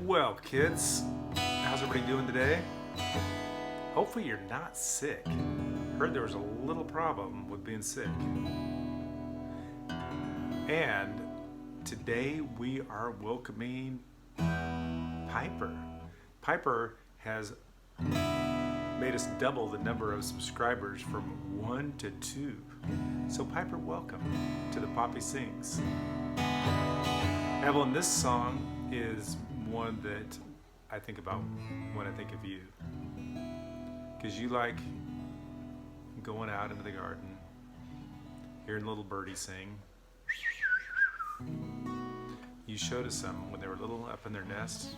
Well, kids, how's everybody doing today? Hopefully you're not sick. Heard there was a little problem with being sick. And today we are welcoming Piper. Piper has made us double the number of subscribers from 1 to 2. So Piper, welcome to the Poppi Sings. Evelyn, this song is one that I think about when I think of you, because you like going out into the garden, hearing little birdies sing. You showed us some when they were little up in their nest,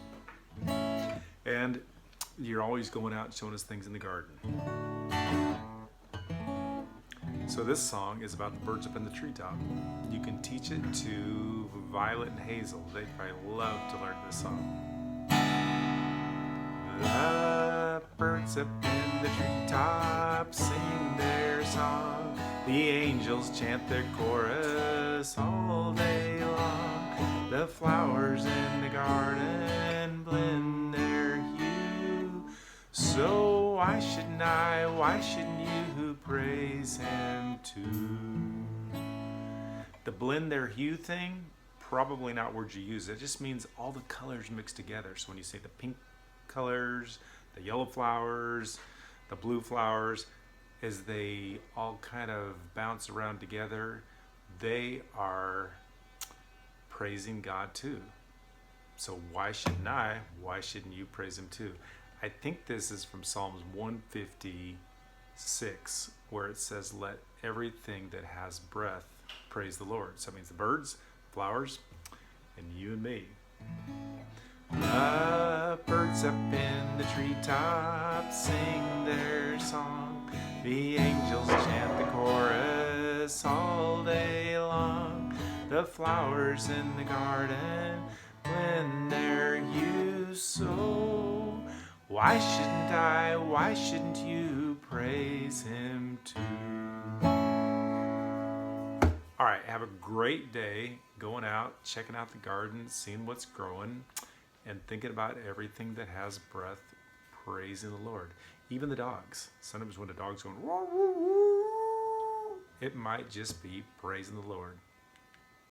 and you're always going out and showing us things in the garden. So this song is about the birds up in the treetop. You can teach it to Violet and Hazel. They'd probably love to learn this song. The birds up in the treetop sing their song. The angels chant their chorus all day long. The flowers in the garden blend their hue. So why shouldn't I, why shouldn't you praise him too? The blend their hue thing, probably not words you use. It just means all the colors mixed together. So when you say the pink colors, the yellow flowers, the blue flowers, as they all kind of bounce around together, they are praising God too. So why shouldn't I? Why shouldn't you praise him too? I think this is from Psalms 156, where it says, let everything that has breath praise the Lord. So it means the birds, flowers, and you and me. The birds up in the treetops sing their song. The angels chant the chorus all day long. The flowers in the garden blend their hue. So why shouldn't I, why shouldn't you praise him too? All right, have a great day going out, checking out the garden, seeing what's growing, and thinking about everything that has breath, praising the Lord. Even the dogs. Sometimes when the dog's going, it might just be praising the Lord.